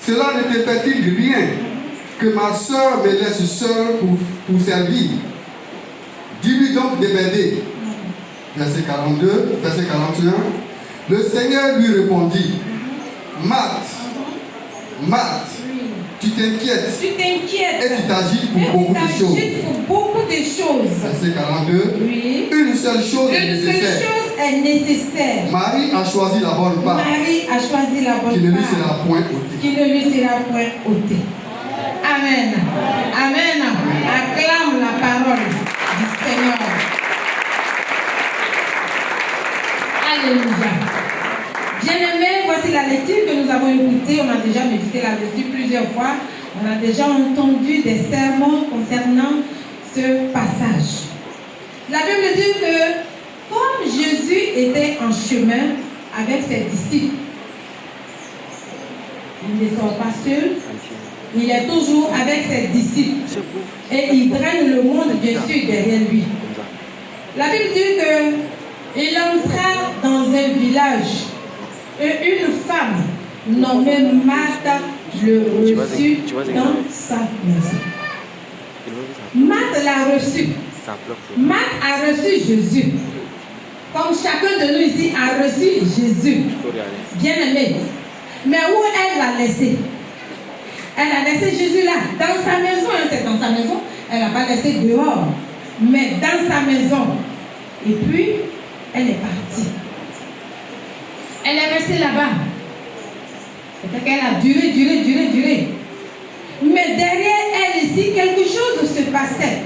Cela ne te fait-il rien que ma soeur me laisse seule pour servir? Dis-lui donc de m'aider. Verset 42, verset 41. Le Seigneur lui répondit, Marthe, Marthe, tu t'inquiètes et tu t'agites pour beaucoup de choses. Verset 42. Oui. Une seule chose est Une seule nécessaire. chose est nécessaire. Marie a choisi la bonne part Marie a choisi la bonne qui ne lui part sera point ôtée. qui ne lui sera point ôtée. Amen. Amen. Acclame la parole du Seigneur. Alléluia. Bien-aimés, voici la lecture que nous avons écoutée. On a déjà médité là-dessus plusieurs fois. On a déjà entendu des sermons concernant ce passage. La Bible dit que comme Jésus était en chemin avec ses disciples, il ne sort pas seul, il est toujours avec ses disciples et il draine le monde bien sûr derrière lui. La Bible dit qu'il entra dans un village et une femme nommée Marthe le reçut dans sa maison. Marthe l'a reçu. Marthe a reçu Jésus. Comme chacun de nous ici a reçu Jésus. Bien-aimé. Mais où elle l'a laissé? Elle a laissé Jésus là, dans sa maison. C'est dans sa maison. Elle n'a pas laissé dehors. Mais dans sa maison. Et puis, elle est partie. Elle est restée là-bas. C'est-à-dire qu'elle a duré. Mais derrière elle ici, quelque chose se passait.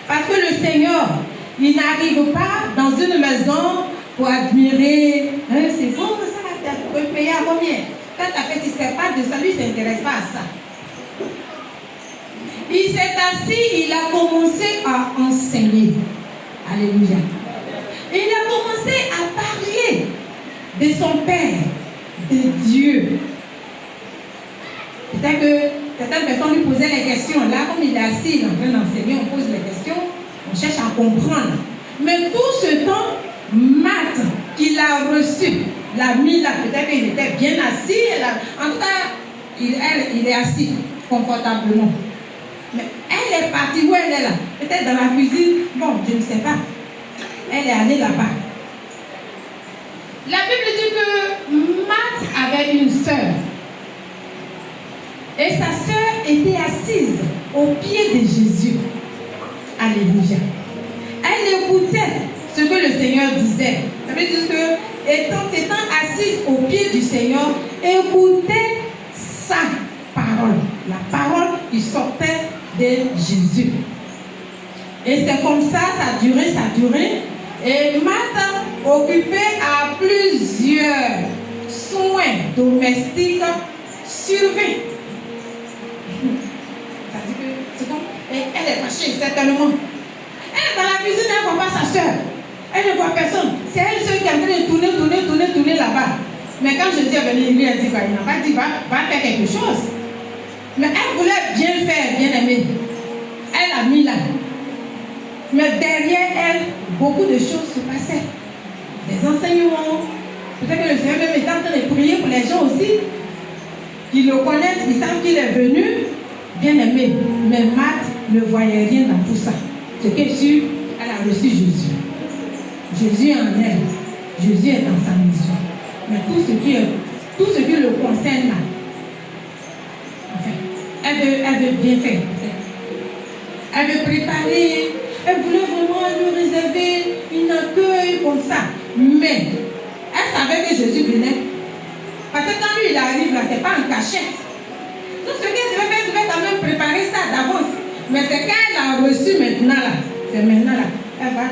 Parce que le Seigneur, il n'arrive pas dans une maison pour admirer. C'est bon ça, tu peux payer à combien? Quand tu as fait, si ce n'est pas de ça, lui, il ne s'intéresse pas à ça. Il s'est assis, il a commencé à enseigner. Alléluia. Il a commencé à parler de son Père, de Dieu. Peut-être que certaines personnes lui posaient les questions. Là, comme il est assis, il est en train d'enseigner, on pose les questions, on cherche à comprendre. Mais tout ce temps, Marthe, qu'il a reçu, l'a mis là, peut-être qu'il était bien assis. En tout cas, il est assis confortablement. Mais elle est partie, où elle est là? Peut-être dans la cuisine, bon, je ne sais pas. Elle est allée là-bas. La Bible dit que Marthe avait une sœur. Et sa sœur était assise au pied de Jésus. Alléluia. Elle écoutait ce que le Seigneur disait. Ça veut dire que, étant assise au pied du Seigneur, écoutait sa parole. La parole qui sortait de Jésus. Et c'est comme ça, ça a duré. Et Marthe, occupée à plusieurs soins domestiques, survint. C'est comme, et elle est fâchée, certainement. Elle est dans la cuisine, elle ne voit pas sa soeur. Elle ne voit personne. C'est elle seule qui est en train de tourner là-bas. Mais quand Jésus est venu, lui a dit quoi? Il n'a pas dit va faire quelque chose. Mais elle voulait bien faire, bien aimée. Elle a mis là. Mais derrière elle, beaucoup de choses se passaient. Des enseignements. Peut-être que le Seigneur même est en train de prier pour les gens aussi. Qui le connaissent, ils savent qu'il est venu. Bien aimé. Mais Marthe ne voyait rien dans tout ça. Ce qui est sûr, elle a reçu Jésus. Jésus est en elle. Jésus est dans sa maison. Mais tout ce qui le concerne là, enfin, elle veut bien faire. Elle veut préparer. Elle voulait vraiment lui réserver un accueil comme ça. Mais elle savait que Jésus venait. Parce que quand lui il arrive là, ce n'est pas en cachette. Tout ce qu'elle devait faire, elle devait quand même préparer ça d'avance. Mais c'est qu'elle a reçu maintenant là. C'est maintenant là. Elle va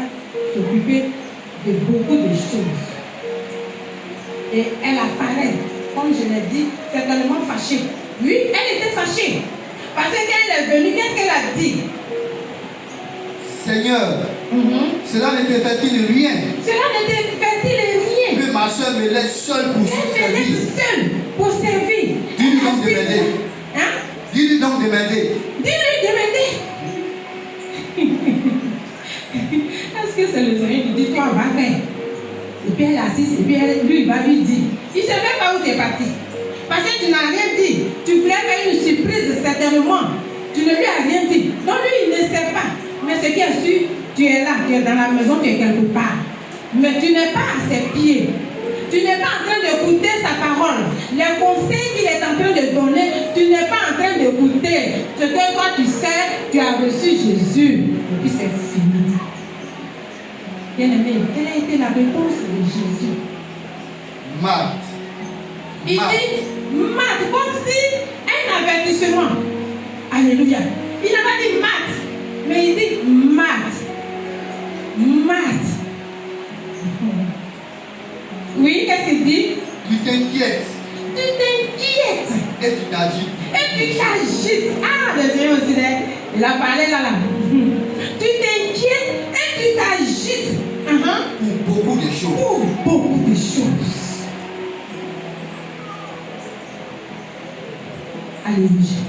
s'occuper de beaucoup de choses. Et elle apparaît, comme je l'ai dit, certainement fâchée. Oui, elle était fâchée. Parce qu'elle est venue, qu'est-ce qu'elle a dit? Seigneur, cela ne te fait-il rien? Cela ne te fait-il rien? Que ma soeur me laisse seule pour servir. Elle me laisse seule pour servir. Dis-lui donc de m'aider. Hein? Dis-lui donc de m'aider. Dis-lui de m'aider. Est-ce que c'est le Seigneur qui dit, toi, va faire? Et puis elle est assise, et puis lui, il va lui dire. Il ne sait même pas où tu es parti. Parce que tu n'as rien dit. Tu certainement, tu ne lui as rien dit. Donc lui, il ne sait pas. Mais ce qui est sûr, tu es là, tu es dans la maison, tu es quelque part. Mais tu n'es pas à ses pieds. Tu n'es pas en train d'écouter sa parole. Les conseils qu'il est en train de donner, tu n'es pas en train d'écouter. Ce que toi tu sais, tu as reçu Jésus. Et puis c'est fini. Bien-aimé, quelle a été la réponse de Jésus? Marthe. Il dit, Marthe, comme si un avertissement. Alléluia. Il n'a pas dit Marthe, mais il dit Marthe. Marthe. Oui, qu'est-ce qu'il dit? Tu t'inquiètes. Tu t'inquiètes. Et tu t'agites. Et tu t'agites. Ah, le Seigneur aussi, il a parlé là. Tu t'inquiètes et tu t'agites. Pour beaucoup de choses. Pour beaucoup de choses. Alléluia.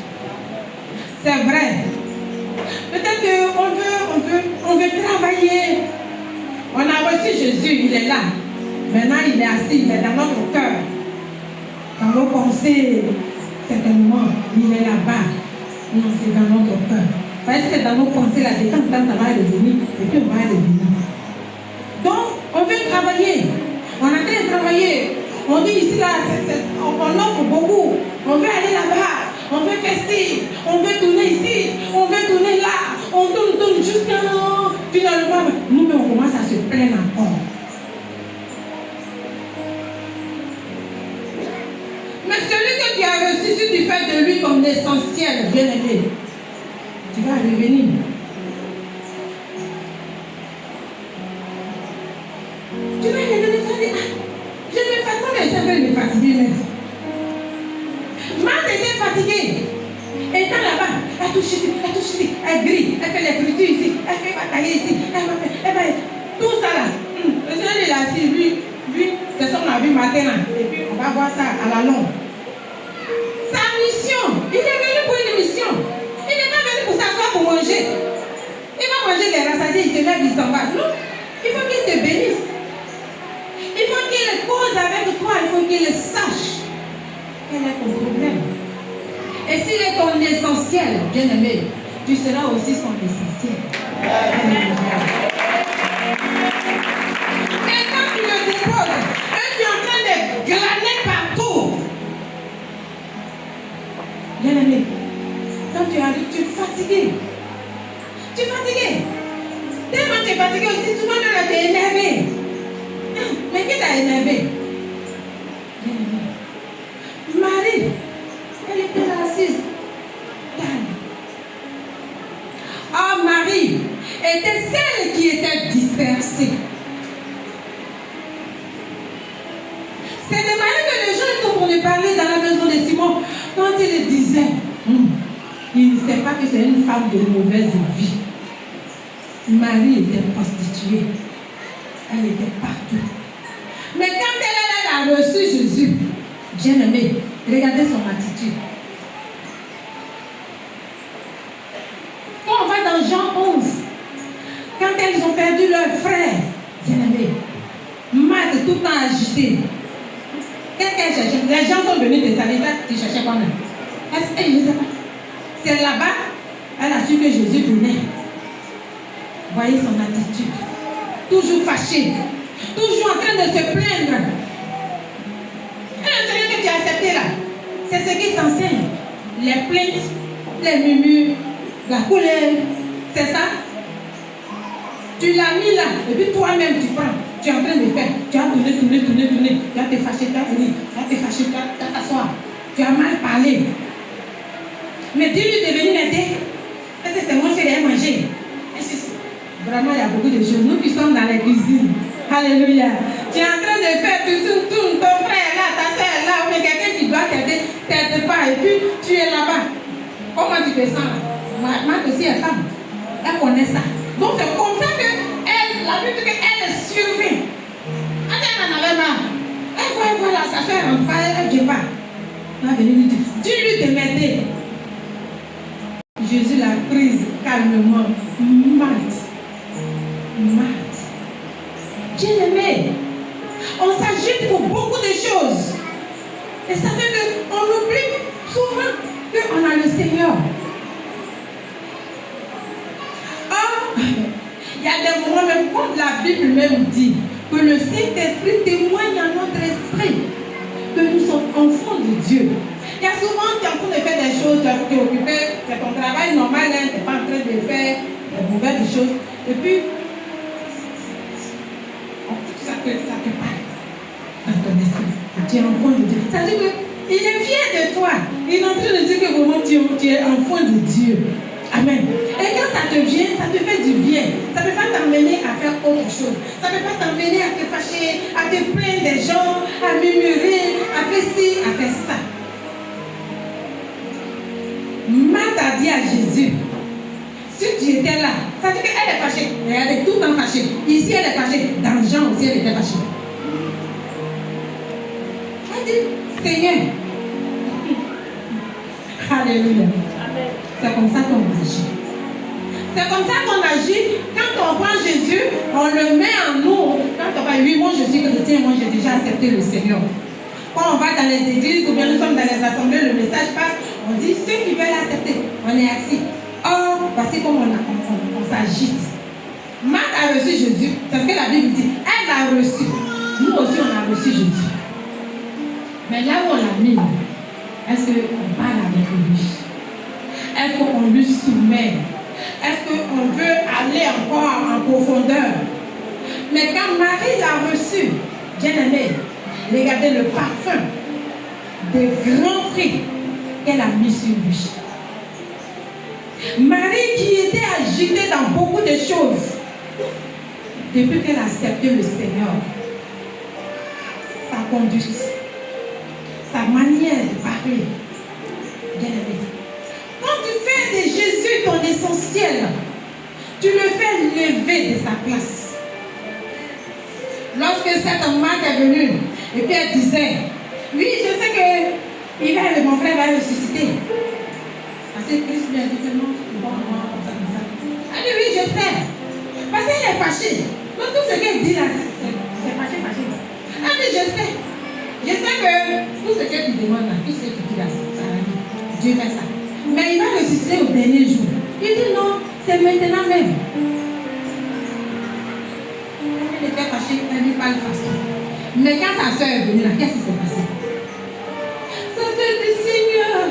C'est vrai. Peut-être qu'on veut travailler. On a reçu Jésus, il est là. Maintenant, il est assis, il est dans notre cœur. Dans nos pensées, certainement, il est là-bas. Non, c'est dans notre cœur. Parce que c'est dans nos pensées, là, de temps en temps, ça va revenir, et puis on va revenir. Donc, on veut travailler. On a train de travailler. On dit ici, là, on offre beaucoup. On veut aller là-bas. On veut fester. On veut tourner ici. On veut tourner là. On tourne jusqu'à là. Finalement, nous-mêmes, on commence à se plaindre encore. Mais celui que tu as reçu, si tu fais de lui comme l'essentiel, bien aimé, tu vas revenir. Tu vas revenir, tu vas dire, je me fatigue, mais je vais me fatiguer même. Marthe était fatiguée. Elle est là-bas, elle touche ici, elle grille, elle fait les fritures ici, elle fait batailler ici, elle va, tout ça là. Le Seigneur il est assis, lui, c'est ça qu'on a vu matin là. Et puis on va voir ça à la longue. Sa mission, il est venu pour une mission. Il n'est pas venu pour s'asseoir pour manger. Il va manger les rassasiés, il se lève, il s'en va. Non, il faut qu'il te bénisse. Il faut qu'il cause avec toi, il faut qu'il sache quel est ton problème. Et s'il est ton essentiel, bien-aimé, tu seras aussi son essentiel. Mais quand tu le déposes, et tu es en train de glaner partout, bien-aimé, quand tu arrives, tu es fatigué. Tu es fatigué. Tellement tu es fatigué aussi, tout le monde là, tu es énervé. Mais qui t'a énervé? Bien-aimé. Marie, elle était assise. Calme. Ah, Marie était celle qui était dispersée. C'est de Marie que les gens sont venus parler dans la maison de Simon. Quand il le disait, il ne sait pas que c'est une femme de mauvaise vie. Marie était prostituée. Elle était partout. Mais quand elle a reçu Jésus, bien-aimé, regardez son attitude. Quand on va dans Jean 11, quand elles ont perdu leur frère, bien-aimé, Marthe tout le temps agitée. Qu'est-ce qu'elle cherchait? Les gens sont venus des années, tu cherchais quoi même? Est-ce qu'elle ne sait pas? C'est là-bas, elle a su que Jésus venait. Voyez son attitude. Toujours fâchée. Toujours en train de se plaindre. Et le Seigneur que tu as accepté là, c'est ce qu'il t'enseigne. Les plaintes, les murmures, la colère. C'est ça? Tu l'as mis là, et puis toi-même tu prends. Tu es en train de faire. Tu as tourné. Tu vas te fâcher, tu vas venir. Tu vas te fâcher, tu vas t'asseoir. Tu as mal parlé. Mais dis-lui de venir m'aider. Parce que c'est moi qui ai mangé. Vraiment, il y a beaucoup de choses. Nous qui sommes dans la cuisine. Alléluia. Tu es en train de faire, tu tournes, ton frère là, ta soeur là, mais quelqu'un qui doit t'aider, t'aide pas. Et puis, tu es là-bas. Comment tu te sens là? Marthe aussi est femme. Elle connaît ça. Donc, c'est comme ça qu'elle, la Bible dit qu'elle survit. Quand elle en avait marre, elle voit là, sa soeur rentre pas, elle ne vient pas. Elle va venir lui dire, dis-lui de m'aider. Jésus l'a prise calmement. Marthe. Bien-aimé, on s'agite pour beaucoup de choses. Et ça fait qu'on oublie souvent qu'on a le Seigneur. Seigneur. Or, il y a des moments, même quand la Bible même dit que le Saint-Esprit témoigne à notre esprit que nous sommes enfants de Dieu. Il y a souvent, tu es en train de faire des choses, tu es occupé, c'est ton travail normal, hein, tu n'es pas en train de faire des mauvaises choses. Et puis, ça te parle dans ton esprit. Tu es enfant de Dieu. Ça veut dire qu'il est fier de toi. Il est en train de dire que vraiment tu es enfant de Dieu. Amen. Et quand ça te vient, ça te fait du bien. Ça ne peut pas t'emmener à faire autre chose. Ça ne peut pas t'emmener à te fâcher, à te plaindre des gens, à murmurer, à faire ci, à faire ça. Marthe a dit à Jésus, si tu étais là, ça veut dire qu'elle est fâchée. Elle est tout le temps fâchée. Ici, elle est fâchée. Dans Jean aussi, elle était fâchée. Elle dit, Seigneur. Alléluia. C'est comme ça qu'on agit. C'est comme ça qu'on agit. Quand on prend Jésus, on le met en nous. Quand on va, oui, moi je suis chrétien, moi j'ai déjà accepté le Seigneur. Quand on va dans les églises ou bien nous sommes dans les assemblées, le message passe, on dit ceux qui veulent accepter, on est assis. Or, voici comment on s'agite. Marthe a reçu Jésus, c'est ce que la Bible dit. Elle l'a reçu. Nous aussi on a reçu Jésus. Mais là où on l'a mis, est-ce qu'on parle avec lui? Est-ce qu'on lui soumet? Est-ce qu'on veut aller encore en profondeur? Mais quand Marie l'a reçu, bien aimé, regardez le parfum des grands prix qu'elle a mis sur lui. Marie qui était agitée dans beaucoup de choses, depuis qu'elle a accepté le Seigneur, sa conduite, sa manière de parler, bien aimé. Quand tu fais de Jésus ton essentiel, tu le fais lever de sa place. Lorsque cette Marthe est venue, et puis elle disait, oui, je sais que mon frère va ressusciter. Parce que Christ lui a dit que non, comme ça. Elle dit, oui, je sais. Parce qu'elle est fâchée. Donc tout ce qu'elle dit là, c'est fâché. Elle dit, je sais. Je sais que tout ce que tu demandes là, tout ce que tu dis là, ça arrive. Dieu fait ça. Mais il va ressusciter au dernier jour. Il dit non, c'est maintenant même. Elle était fâchée, elle dit pas de façon. Mais quand sa soeur est venue là, qu'est-ce qui s'est passé? Sa soeur dit Seigneur.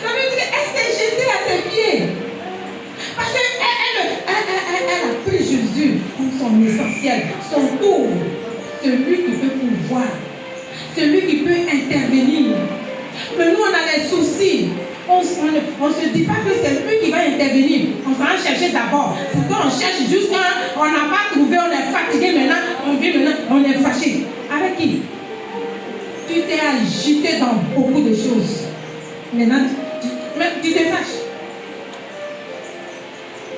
La Bible dit elle s'est jetée à ses pieds. Parce qu'elle a pris Jésus comme son essentiel, son tour. Celui qui peut pouvoir, celui qui peut intervenir. Mais nous, on a des soucis. On ne se dit pas que c'est lui qui va intervenir. On va en chercher d'abord. C'est quand on cherche jusqu'à on n'a pas trouvé, on est fatigué maintenant, on est fâché. Avec qui? Tu t'es agité dans beaucoup de choses. Maintenant, tu te fâches.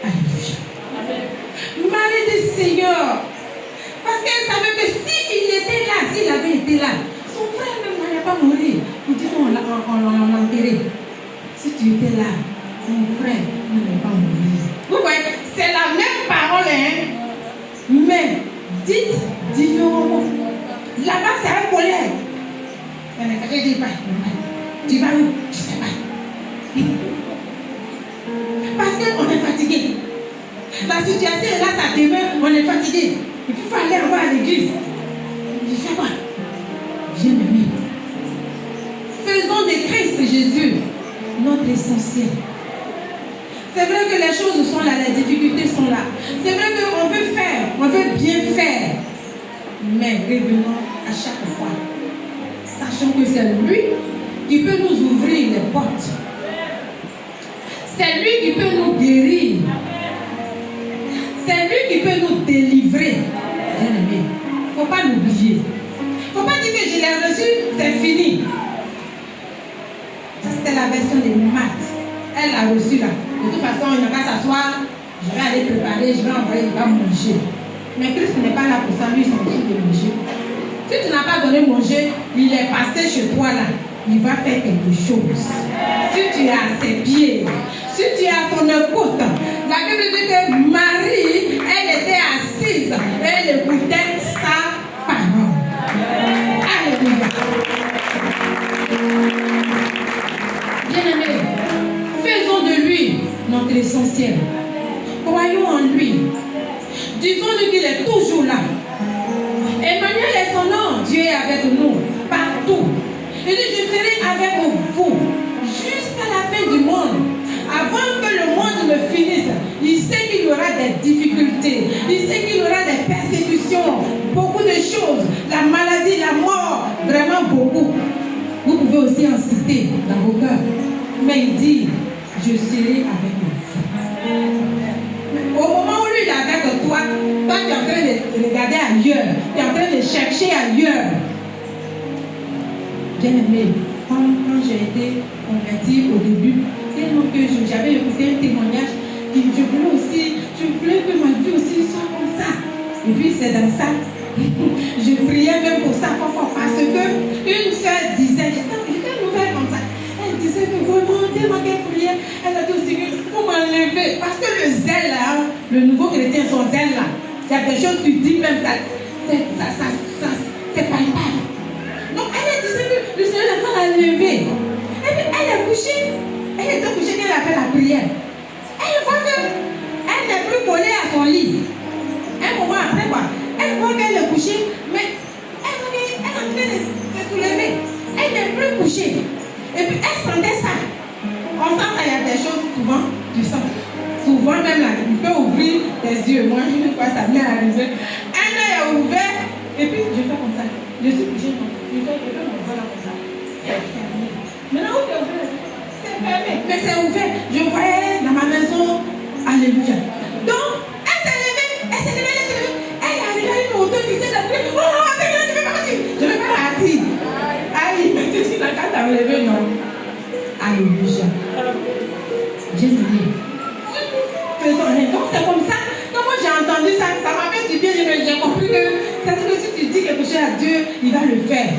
Alléluia. Marie dit Seigneur. Parce qu'elle savait que s'il était là, s'il avait été là, son frère même n'allait pas mourir. Il dit non, on l'a enterré. Si tu étais là, mon frère n'allait pas mourir. Vous voyez, c'est la même parole, hein? Mais dites différemment. Là-bas, c'est un colère. Elle dit pas. Tu vas où? Je ne sais pas. Parce qu'on est fatigué. La situation est là, ça demeure, on est fatigué. Il faut aller avoir à l'église. Je sais pas. Bien-aimé. Faisons de Christ Jésus notre essentiel. C'est vrai que les choses sont là, les difficultés sont là. C'est vrai qu'on veut faire, on veut bien faire. Mais revenons à chaque fois. Sachant que c'est lui qui peut nous ouvrir les portes. C'est lui qui peut nous guérir. C'est lui qui peut nous délivrer. Bien-aimé, il ne faut pas l'oublier. Il ne faut pas dire que je l'ai reçu, c'est fini. C'était la version de Marthe. Elle l'a reçu là. De toute façon, il n'a qu'à s'asseoir. Je vais aller préparer, je vais envoyer, il va manger. Mais Christ n'est pas là pour ça, lui, il s'en fout de manger. Si tu n'as pas donné manger, il est passé chez toi là. Il va faire quelque chose. Si tu es à ses pieds, si tu es à son écoute, la Bible dit que Marie, elle était assise et elle écoutait sa parole. Alléluia. Bien-aimé, notre essentiel. Croyons en lui. Disons-lui qu'il est toujours là. Emmanuel est son nom. Dieu est avec nous partout. Il dit, je serai avec vous jusqu'à la fin du monde. Avant que le monde ne finisse, il sait qu'il y aura des difficultés. Il sait qu'il y aura des persécutions, beaucoup de choses. La maladie, la mort, vraiment beaucoup. Vous pouvez aussi en citer dans vos cœurs. Mais il dit, je serai avec vous. Au moment où lui il est avec toi, toi tu es en train de regarder ailleurs. Tu es en train de chercher ailleurs. Bien aimé, quand j'ai été convertie au début, tellement que j'avais écouté un témoignage, et je voulais que ma vie aussi soit comme ça. Et puis c'est dans ça, je priais même pour ça, parce que une soeur disait, j'étais nouvelle comme ça, elle disait que vraiment, tellement qu'elle priait, elle a dit aussi que pour m'enlever, parce que le zèle là, le nouveau chrétien, son zèle là, il y a des choses que tu dis même, c'est palpable. Donc elle disait que le Seigneur est en train de la lever. Et puis elle est couchée. Elle était couchée quand elle a fait la prière. Elle voit qu'elle n'est plus collée à son lit. Un moment après quoi, elle voit qu'elle est couchée, mais elle est en train de se soulever. Elle n'est plus couchée. Et puis elle sentait ça. On sent qu'il y a des choses souvent, tu sens. Souvent même là, tu peux ouvrir tes yeux. Moi, je ne sais pas, ça m'est arrivé. Un œil est ouvert, et puis je fais comme ça. Je suis couchée. Je fais mon voilà comme ça. C'est fermé. Maintenant, où tu es ouvert? C'est fermé. Mais c'est ouvert. Je voyais dans ma maison. Alléluia. Donc, elle s'est levée. Elle est arrivée à une hauteur qui s'est appelée. Oh, je vais pas partir. Je vais pas partir. Aïe, mais tu dis, la carte à lever, non? Alléluia. Bien-aimé. Faisons rien. Donc, c'est comme ça. Quand moi j'ai entendu ça, ça m'a fait du bien. J'ai compris que c'est-à-dire que si tu dis quelque chose à Dieu, il va le faire.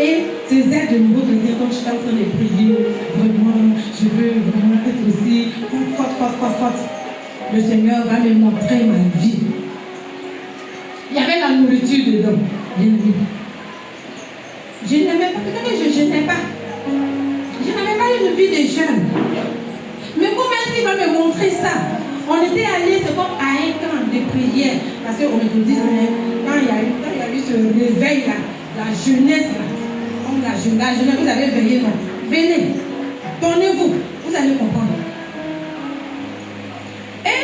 Et ces aides de nouveau chrétiens, quand je suis en train de prier, vraiment, je veux vraiment être aussi forte. Le Seigneur va me montrer ma vie. Il y avait la nourriture dedans. Bien vu. Je n'aimais pas, peut-être que je ne jeûnais pas. Je n'avais pas une vie de jeûne. Mais comment il va me montrer ça? On était allés, c'est comme à un camp de prière. Parce qu'on me dit, quand il y a eu ce réveil là, la jeunesse là, comme la jeunesse, vous avez veillé, non? Venez, donnez-vous, vous allez comprendre. Et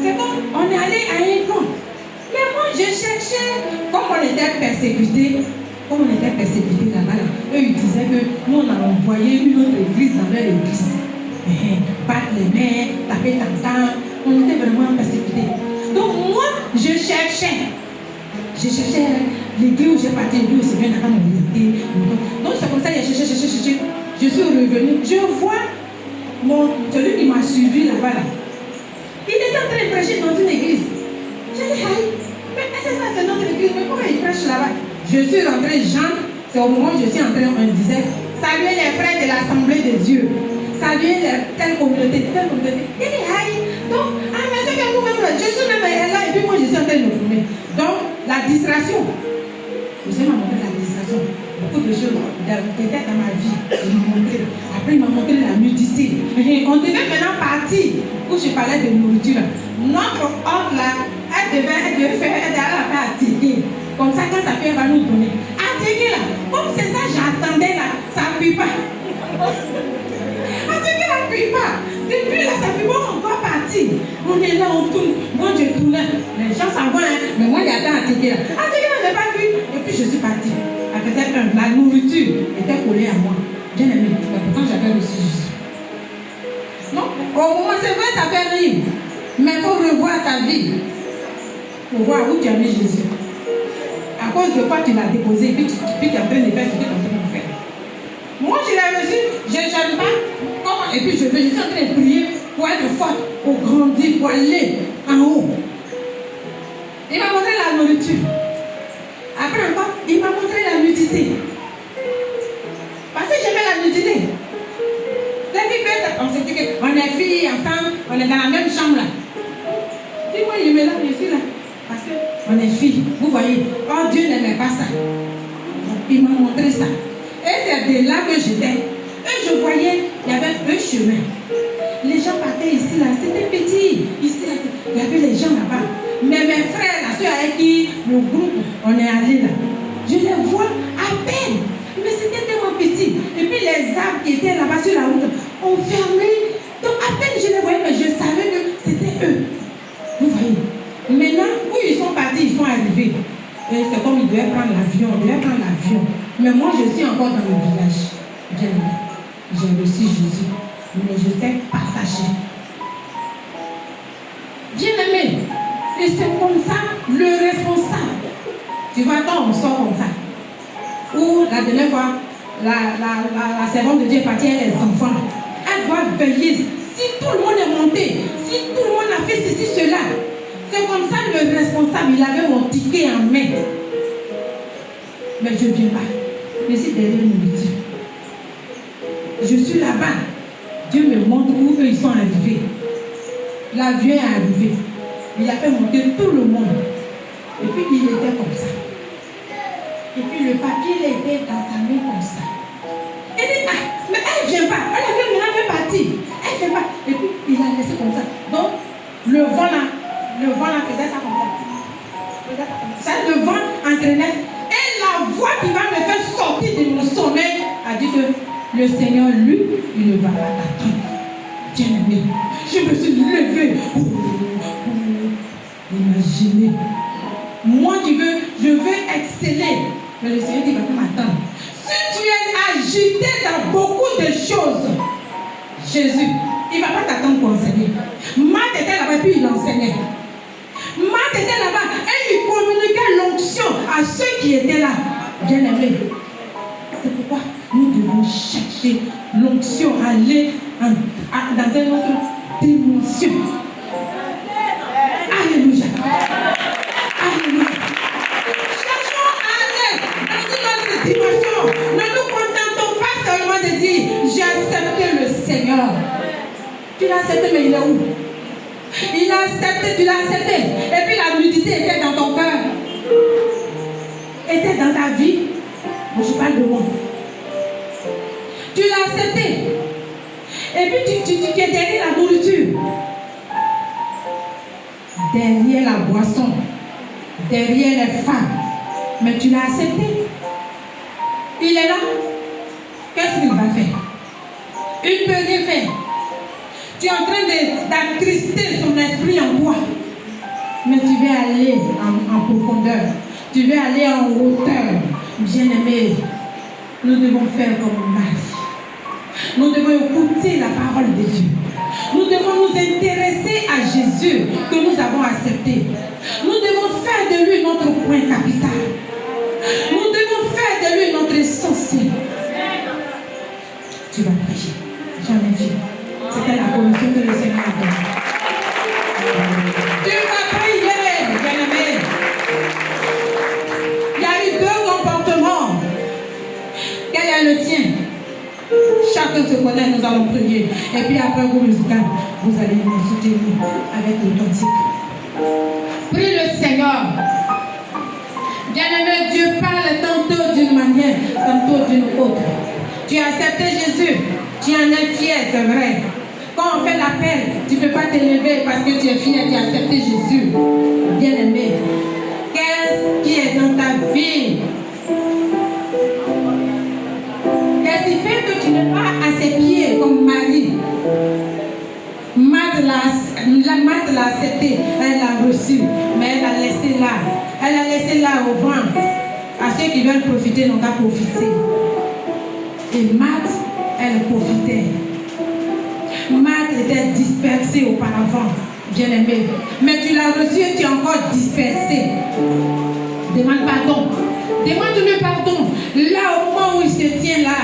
c'est comme, on est allé à un camp. Mais moi, je cherchais, comme on était persécutés là-bas, là, eux ils disaient que nous on a envoyé une autre église dans leur église. Battre les mains, taper tam-tam, on était vraiment persécutés. Donc moi, je cherchais l'église où j'ai parti, lui aussi bien avant mon unité. Donc c'est comme ça, j'ai cherché. Je suis revenue. Je vois celui qui m'a suivi là-bas. Là. Il était en train de prêcher dans une église. J'ai dit, aïe, mais c'est ça, c'est notre église, mais pourquoi il prêche là-bas? Je suis rentrée, Jean, c'est au moment où je suis entrée, on me disait, saluez les frères de l'Assemblée de Dieu. Saluez telle communauté. Il dit, aïe, donc, mais c'est que nous-mêmes, Jésus même est là, et puis moi je suis en train de me filmer. Donc, la distraction. Vous savez, m'a montré la distraction. Beaucoup de choses étaient dans ma vie. Il m'a montré. Après, il m'a montré la nudité. On devait maintenant partir où je parlais de nourriture. Notre hôte là, elle devait faire à tirer. Comme ça, quand sa fille va nous donner. À tirer là. Comme c'est ça, j'attendais là. Ça ne pue pas. Depuis là, ça fait bon, on va partir. On est là, on tourne. Moi, je tournais. Les gens s'en vont, hein. Mais moi, j'attends à Tégué là. À Tégué là, je n'ai pas vu. Et puis, je suis partie. Après ça, la nourriture était collée à moi. Bien aimé. Mais pourtant, j'avais reçu Jésus. Non? Au moment, c'est vrai, ça fait rire. Mais il faut revoir ta vie. Il faut voir où tu as mis Jésus. À cause de quoi tu l'as déposé. Et puis, tu es en train de faire ce que tu es en train de faire. Moi, je l'ai reçu. Je ne sais pas. Et puis je suis en train de prier pour être forte, pour grandir, pour aller en haut. Il m'a montré la nourriture. Après encore, il m'a montré la nudité. Parce que j'aimais la nudité. Les filles, on s'est dit qu'on est filles ensemble, on est dans la même chambre là. Dis-moi, il me l'a ici là. Parce qu'on est filles. Vous voyez, oh Dieu n'aimait pas ça. Il m'a montré ça. Et c'est de là que j'étais. Et je voyais, il y avait un chemin. Les gens partaient gens là-bas. Mais mes frères, la soeur avec qui le groupe, on est allé là. Je les vois à peine. Mais c'était tellement petit. Et puis les arbres qui étaient là-bas sur la route ont fermé. Donc à peine je les voyais, mais je savais que c'était eux. Vous voyez. Maintenant, où ils sont partis, ils sont arrivés. Et c'est comme ils devaient prendre l'avion. Mais moi, je suis encore dans le village. J'ai reçu Jésus. Mais je sais partager. Bien-aimé. Et c'est comme ça, le responsable. Tu vois, quand on sort comme ça, ou la dernière fois, la servante de Dieu est partie avec les enfants, elle doit veiller. Si tout le monde est monté, si tout le monde a fait ceci, cela, c'est comme ça le responsable, il avait mon ticket en main. Mais je ne viens pas. Je suis derrière une nourriture. Je suis là-bas. Dieu me montre où eux ils sont arrivés. L'avion est arrivé. Il a fait monter tout le monde. Et puis il était comme ça. Et puis le papier il était dans sa main comme ça. Il dit, ah, mais elle ne vient pas. Elle avait parti. Elle ne vient pas. Et puis il a laissé comme ça. Donc le vent là faisait ça comme ça. Ça, le vent entraînait. Et la voix qui va me faire sortir de mon sommeil a dit que le Seigneur, lui, il ne va pas t'attendre. Bien-aimé, je me suis levée. Imaginez. Moi, je veux exceller. Mais le Seigneur dit, va m'attendre. Si tu es agité dans beaucoup de choses, Jésus, il ne va pas t'attendre pour enseigner. Marthe était là-bas et puis il enseignait. Marthe était là-bas et il communiquait l'onction à ceux qui étaient là. Bien-aimés. C'est pourquoi nous devons chercher l'onction, aller dans une autre dimension. Alléluia. Alléluia. Cherchons à aller dans une autre dimension. Ne nous contentons pas seulement de dire j'ai accepté le Seigneur. Tu l'as accepté, mais il est où? Il a accepté, tu l'as accepté. Et puis la nudité était dans ton cœur. Était dans ta vie. Moi, je parle de moi. Tu l'as accepté. Et puis tu es derrière la nourriture. Derrière la boisson. Derrière les femmes. Mais tu l'as accepté. Il est là. Qu'est-ce qu'il va faire? Il ne peut rien faire. Tu es en train d'attrister son esprit en toi. Mais tu vas aller en profondeur. Tu vas aller en hauteur. Bien-aimé, nous devons faire comme Marie. Nous devons écouter la parole de Dieu. Nous devons nous intéresser à Jésus que nous avons accepté. Nous devons faire de lui notre point capital. Nous devons faire de lui notre essentiel. Tu vas prier. J'en ai vu. C'était la commission que le Seigneur a donnée. Tu vas prier, bien-aimé. Il y a eu 2 comportements. Quel est le tien? Chacun se connaît, nous allons prier. Et puis après vous musical, vous allez nous soutenir avec le cantique. Prie le Seigneur. Bien-aimé, Dieu parle tantôt d'une manière, tantôt d'une autre. Tu as accepté Jésus. Tu en es fier, c'est vrai. Quand on fait l'appel, tu ne peux pas t'élever parce que tu es fier, tu as accepté Jésus. Bien-aimé, qu'est-ce qui est dans ta vie? Qu'est-ce qui fait que tu n'es pas à ses pieds comme Marie? Marthe l'a accepté, elle l'a reçu, mais elle l'a laissé là. Elle l'a laissé là au vent. À ceux qui veulent profiter n'ont qu'à profiter. Et Marthe, elle profitait. Marthe était dispersée auparavant, bien-aimée. Mais tu l'as reçu et tu es encore dispersée. Demande pardon. Demande-lui pardon. Là, au moment où il se tient là,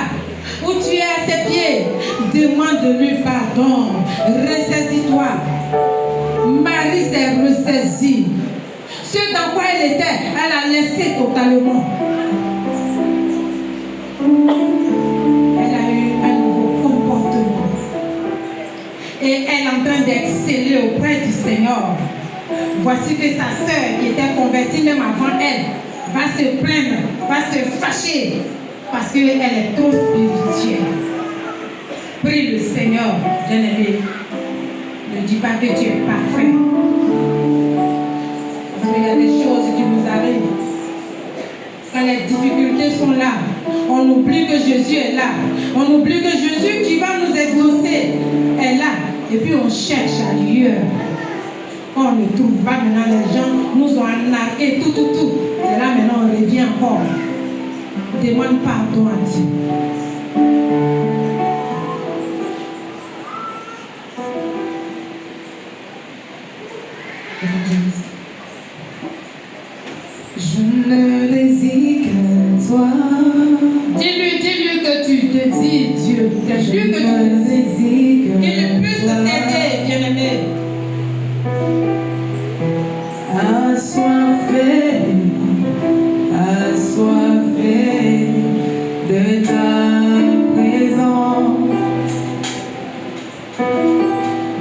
où tu es à ses pieds, demande-lui pardon. Ressaisis-toi. Marie s'est ressaisie. Ce dans quoi elle était, elle a laissé totalement. Elle a eu un nouveau comportement. Et elle est en train d'exceller auprès du Seigneur. Voici que sa sœur, qui était convertie même avant elle, va se plaindre, va se fâcher, parce qu'elle est trop spirituelle. Prie le Seigneur, bien-aimé. Le dis pas que tu es parfait. Parce qu'il y a des choses qui nous arrivent. Quand les difficultés sont là, on oublie que Jésus est là. On oublie que Jésus qui va nous exaucer est là. Et puis on cherche ailleurs. Quand on ne trouve pas, maintenant les gens nous ont arnaqué tout. Et là maintenant on revient encore. Demande pardon à Dieu. Je ne désire que toi. Dis-lui que tu désires Dieu. Dis-lui que tu désires. Qu'il puisse t'aider, bien-aimé. Assoiffé de ta présence.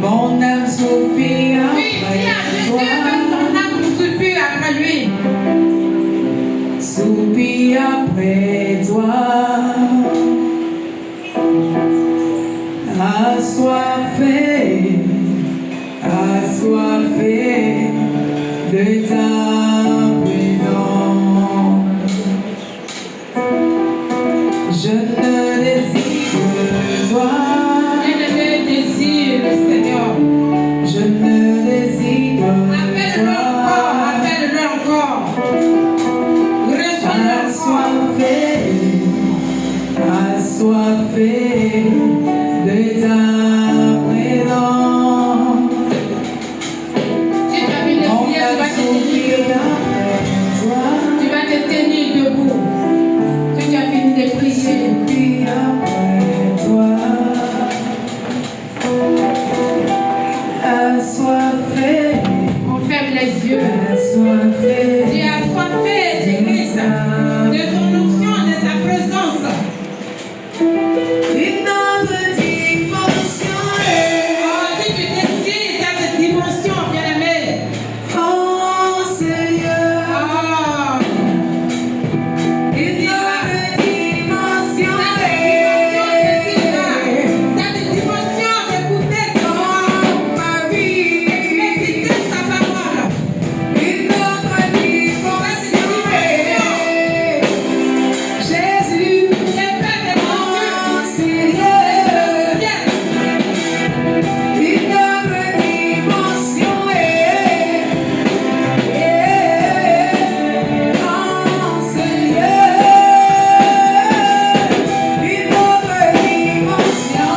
Mon âme soupire après toi. Ton âme soupire après lui. Soupire après toi. Assoiffé de ta présence. Je ne désire que toi. Bien-aimé, désire le Seigneur. Je ne désire que toi. Appelle-le encore. Reçois-le encore. Assoiffé de ta présence. Si tu as vu les prières, tu vas te tenir debout. Si tu as fini de prier, après toi. Assoiffé. on ferme les yeux. Assoiffé. Tu es assoiffé de Christ, de son onction, de sa présence. Une autre dimension. Oh, si tu désires cette dimension, bien-aimé. Oh Seigneur. Oh, Une autre dimension. cette dimension d'écouter sa parole, Ma vie. méditer sa parole. Une autre dimension. Jésus. Les frères et Oh sœurs, Seigneur. viens. Une autre dimension. Oh Seigneur. Une autre dimension.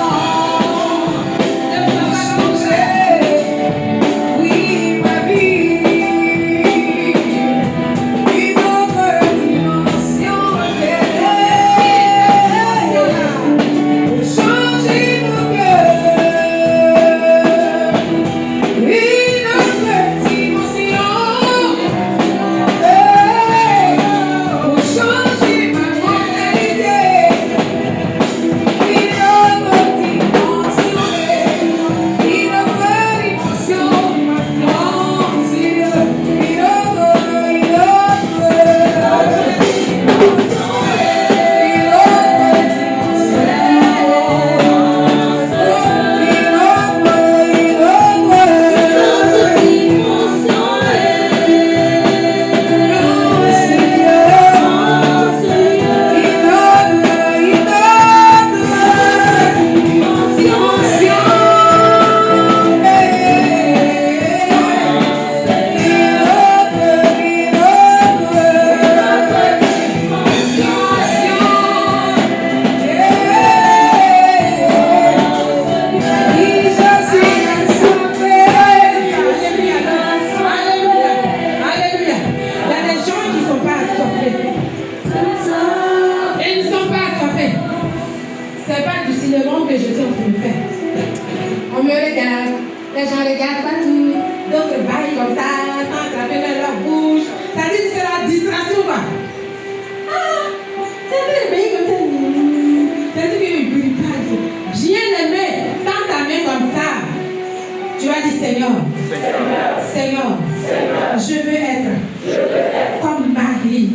Oui, ma vie. Une autre dimension. Changer mon cœur. Une autre dimension. Pour changer ma mentalité. Une autre dimension. Une autre dimension. Oh Seigneur. Une Alléluia. Il y a des gens qui ne sont pas assoiffés. Ils ne sont pas assoiffés. Ce n'est pas du cinéma que je suis en train de faire. On me regarde, les gens regardent partout, d'autres baillent comme ça, sans attraper dans leur bouche. Ça dit que c'est la distraction, quoi. Ah, c'est vrai, les pays comme ça. Ça dit qu'ils ne brillent pas. Bien aimé, tends ta main comme ça. Tu vas dire Seigneur, Seigneur, je veux être comme Marie,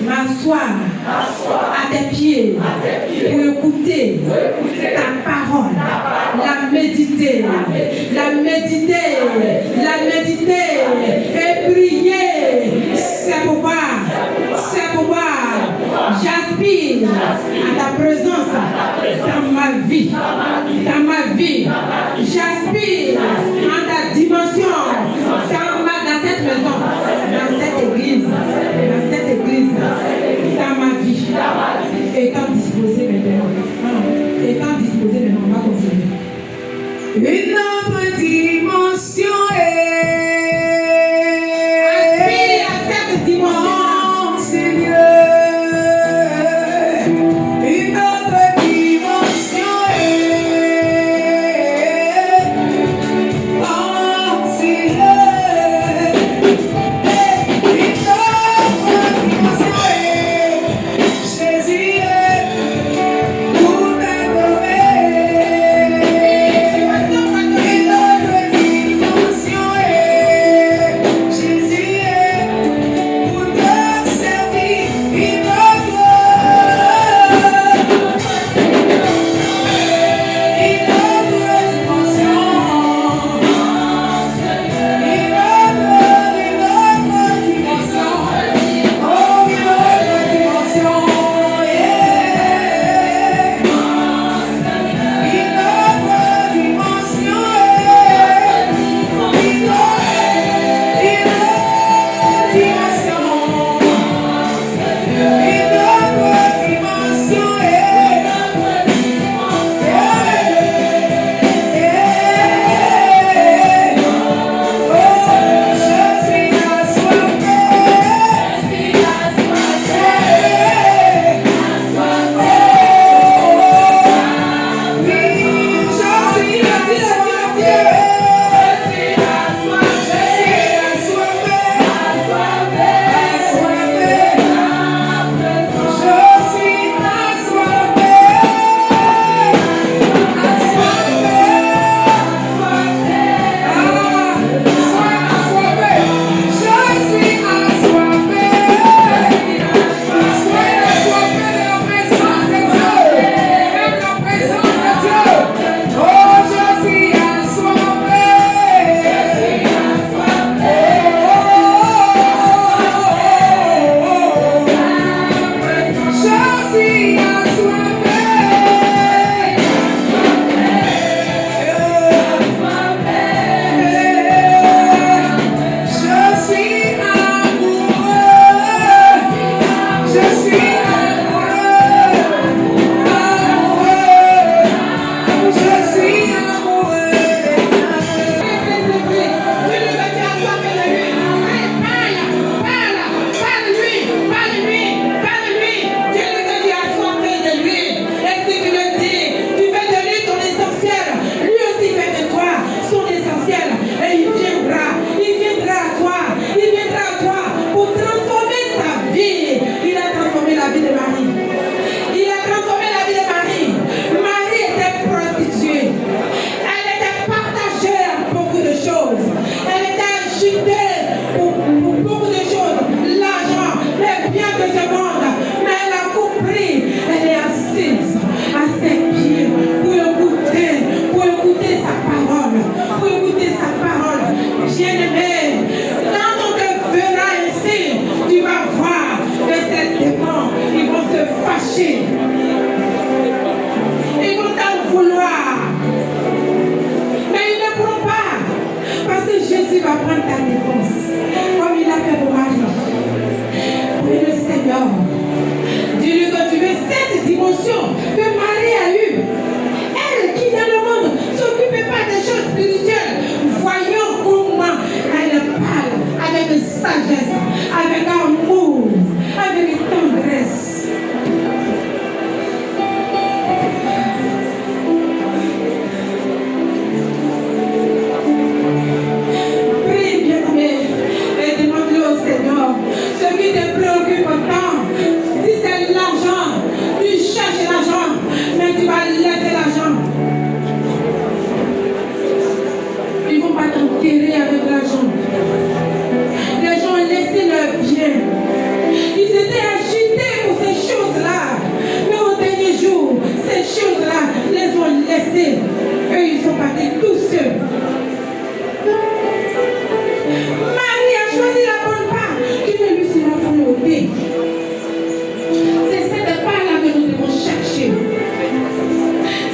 m'asseoir à tes pieds pour écouter ta parole, la méditer, la vie, dans ma vie. J'aspire en ta dimension, dans cette maison, dans cette église, dans ma vie. Étant disposé maintenant. On va continuer. Une autre dimension Aspire à cette dimension, Seigneur. Une autre dimension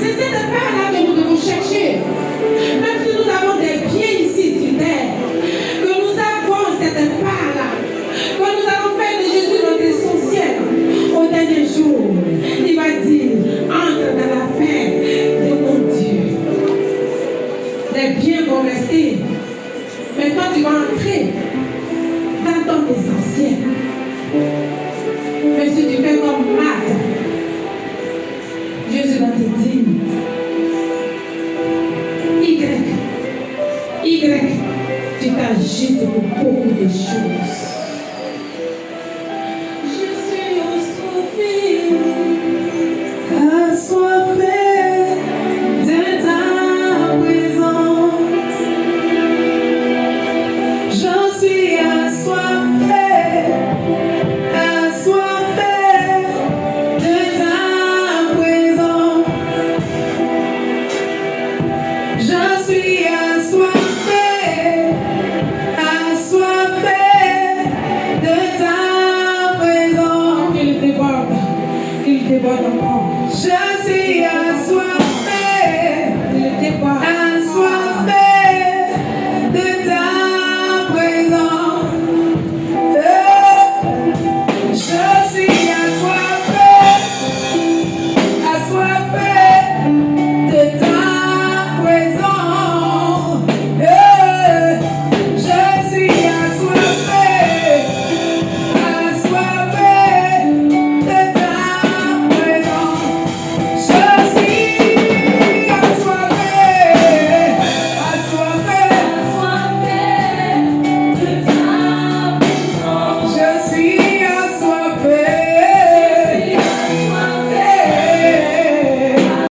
c'est cette rester. Maintenant, tu vas entrer dans ton essentiel. Mais si tu fais comme Marthe, Jésus va te dire Y, tu t'agites pour beaucoup de choses.